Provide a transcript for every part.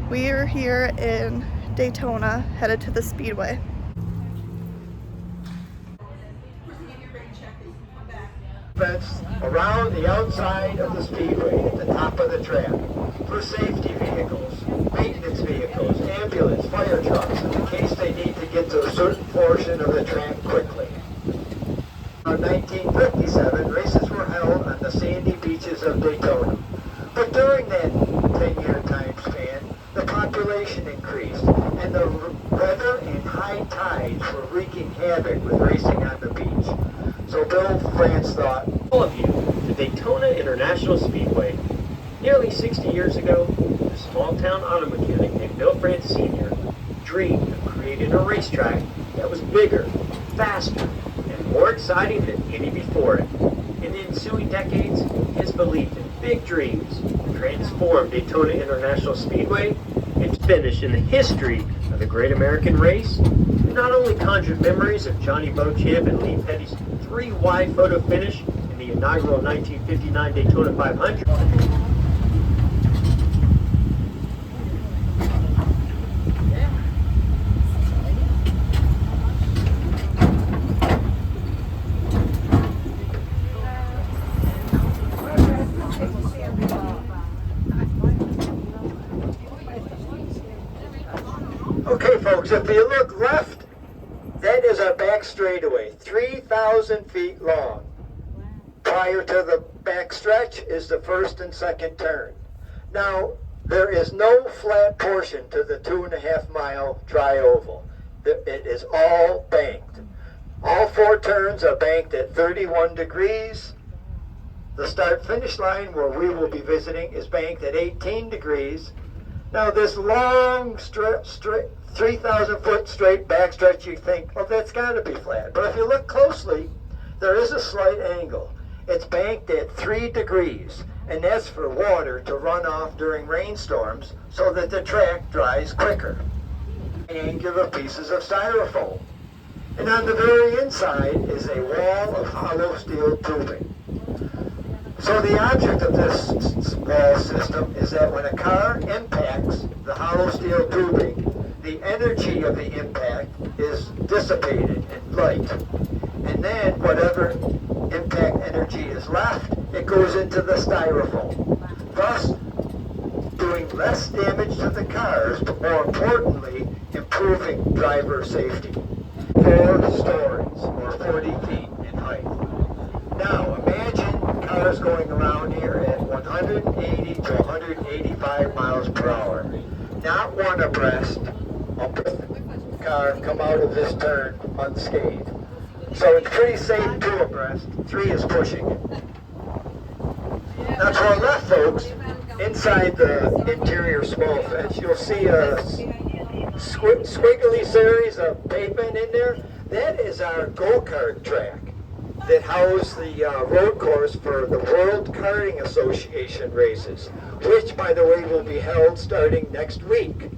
We are here in Daytona, headed to the Speedway. Around the outside of the speedway at the top of the track for safety vehicles, maintenance vehicles, ambulance, fire trucks in case they need to get to a certain portion of the track quickly. In 1957, races were held on the sandy beaches of Daytona. But during that 10-year time span, the population increased and the weather and high tides were wreaking havoc with racing on the beach. So Bill France thought, all of you to Daytona International Speedway. Nearly 60 years ago, a small-town auto mechanic named Bill France Sr. dreamed of creating a racetrack that was bigger, faster, and more exciting than any before it. In the ensuing decades, his belief in big dreams transformed Daytona International Speedway into finish in the history of the Great American Race. It not only conjured memories of Johnny Beauchamp and Lee Petty's three-wide photo finish in the inaugural 1959 Daytona 500. okay folks, if you look left, that is our back straightaway, 3,000 feet long. Prior to the back stretch is the first and second turn. Now, there is no flat portion to the 2.5 mile dry oval. It is all banked. All 4 turns are banked at 31 degrees. The start-finish line where we will be visiting is banked at 18 degrees. Now this long, 3,000 foot straight backstretch, you think, well, that's got to be flat. But if you look closely, there is a slight angle. It's banked at 3 degrees, and that's for water to run off during rainstorms so that the track dries quicker. Angular pieces of styrofoam. And on the very inside is a wall of hollow steel tubing. So the object of this wall system is that when a car impacts the hollow steel tubing, the energy of the impact is dissipated in light. And then whatever impact energy is left, it goes into the styrofoam, thus doing less damage to the cars, but more importantly, improving driver safety. 4 stories, or 40 feet in height. Now imagine cars going around here at 180 to 185 miles per hour. Not one abreast. A car come out of this turn unscathed. So it's pretty safe 2 abreast. 3 is pushing it. Now to our left, folks, inside the interior small fence, you'll see a squiggly series of pavement in there. That is our go-kart track that house the road course for the World Karting Association races, which, by the way, will be held starting next week.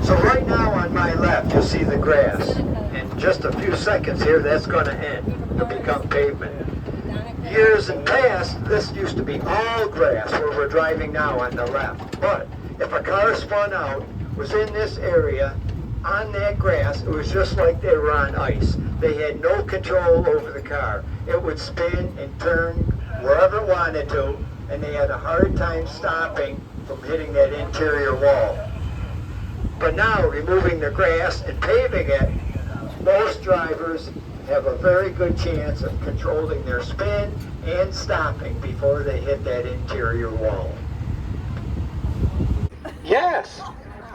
So right now on my left, you'll see the grass. In just a few seconds here, that's going to end to become pavement. Years in past, this used to be all grass where we're driving now on the left. But if a car spun out, was in this area, on that grass, it was just like they were on ice. They had no control over the car. It would spin and turn wherever it wanted to, and they had a hard time stopping from hitting that interior wall. But now, removing the grass and paving it, most drivers have a very good chance of controlling their spin and stopping before they hit that interior wall. Yes,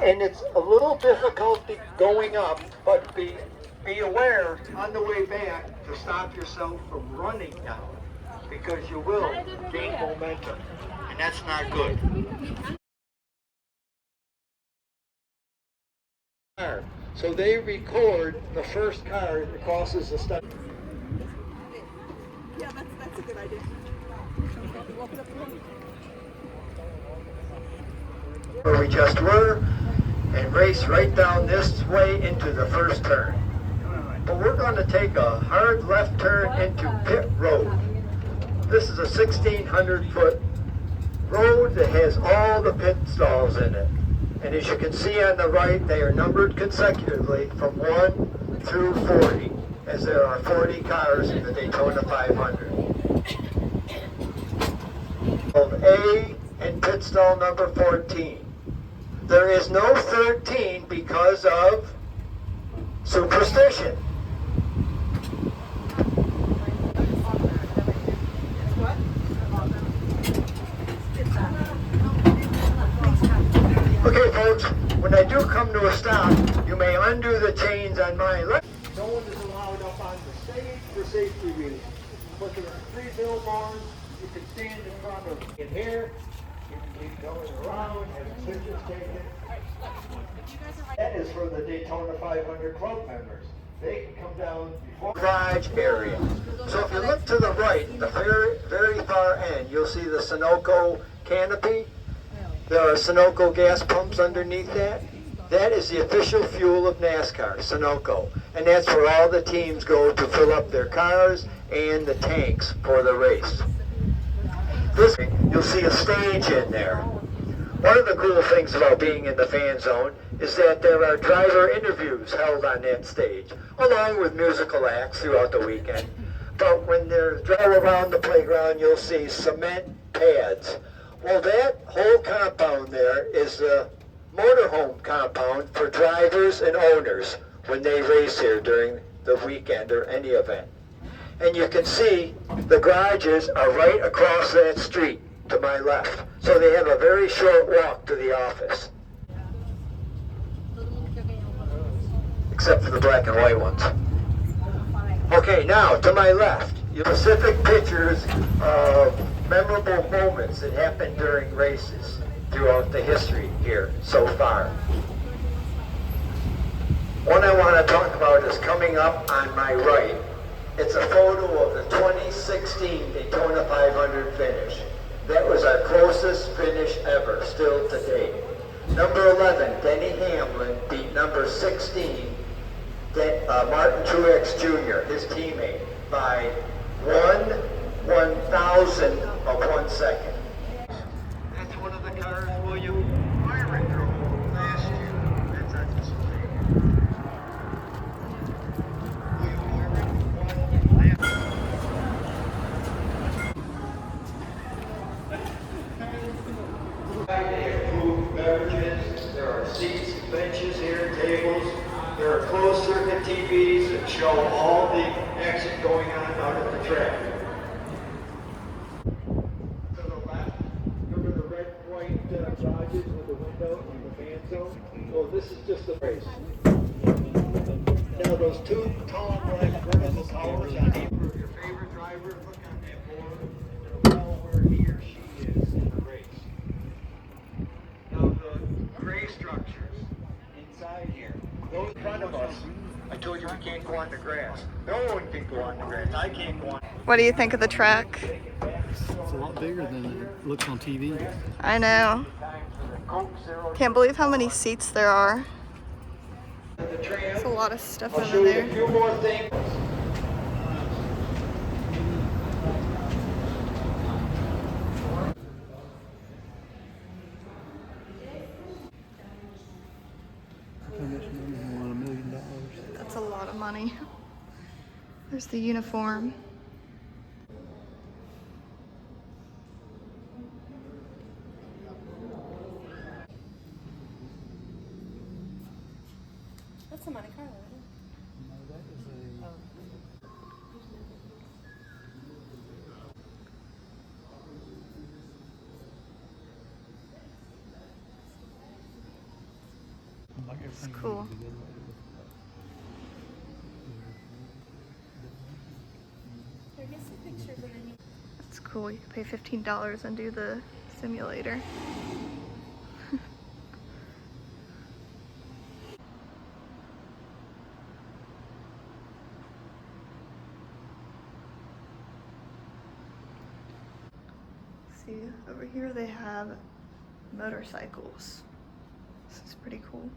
and it's a little difficulty going up, but be aware on the way back to stop yourself from running down, because you will gain momentum, and that's not good. So they record the first car that crosses the stop. Yeah, that's a good idea. Where we just were, and race right down this way into the first turn. But we're going to take a hard left turn into pit road. This is a 1,600-foot road that has all the pit stalls in it. And as you can see on the right, they are numbered consecutively from 1 through 40, as there are 40 cars in the Daytona 500. A and pit stall number 14. There is no 13 because of superstition. Okay, folks, when I do come to a stop, you may undo the chains on my left. No one is allowed up on the stage for safety reasons. But there are 3 billboards. You can stand in front of in here. You can keep going around, have pictures taken. That is for the Daytona 500 club members. They can come down before the garage area. So if you look to the right, the very far end, you'll see the Sunoco canopy. There are Sunoco gas pumps underneath that. That is the official fuel of NASCAR, Sunoco. And that's where all the teams go to fill up their cars and the tanks for the race. You'll see a stage in there. One of the cool things about being in the fan zone is that there are driver interviews held on that stage, along with musical acts throughout the weekend. But when they're driving around the playground, you'll see cement pads. Well, that whole compound there is the motorhome compound for drivers and owners when they race here during the weekend or any event. And you can see the garages are right across that street to my left. So they have a very short walk to the office. Except for the black and white ones. Okay, now to my left, specific pictures of memorable moments that happened during races throughout the history here so far. One I want to talk about is coming up on my right. It's a photo of the 2016 Daytona 500 finish. That was our closest finish ever, still to date. Number 11, Denny Hamlin, beat number 16, Martin Truex Jr., his teammate, by 1/1000 of 1 second. That's one of the cars William Byron drove last year. That's on display here. William Byron won last year. They have food, beverages, there are seats, benches here, tables. There are closed circuit TVs that show all the action going on out at the track. To the left, remember the red, white garages with the window and the fan zone? Well, this is just the race. Now those 2 tall black vertical towers on either of your favorite driver, look on that board, it'll tell where he or she is in the race. Now the gray structures inside here, those in front of us, I told you we can't go on the grass. No one can go on the grass. I can't go on. What do you think of the track? It's a lot bigger than it looks on TV. I know. Can't believe how many seats there are. There's a lot of stuff I'll over show you a there. few more things. How much money? You want $1 million? That's a lot of money. There's the uniform. That's a Monte Carlo, isn't it? No, that is a. Like It's cool. Here, get some pictures and then you... That's cool. You can pay $15 and do the simulator. See, over here they have motorcycles. This is pretty cool.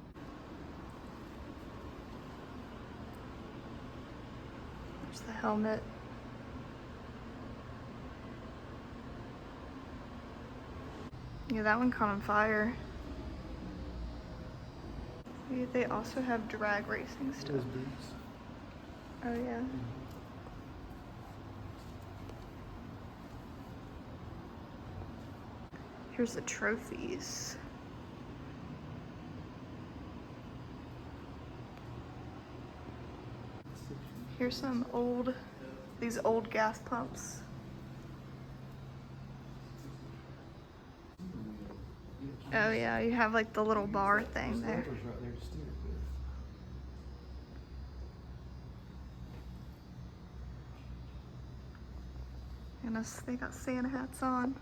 There's the helmet. Yeah, that one caught on fire. Yeah, they also have drag racing stuff. Those boots. Oh yeah. Here's the trophies. Here's some these old gas pumps. Oh yeah, you have like the little bar thing there. Right there to steer with. And they got Santa hats on.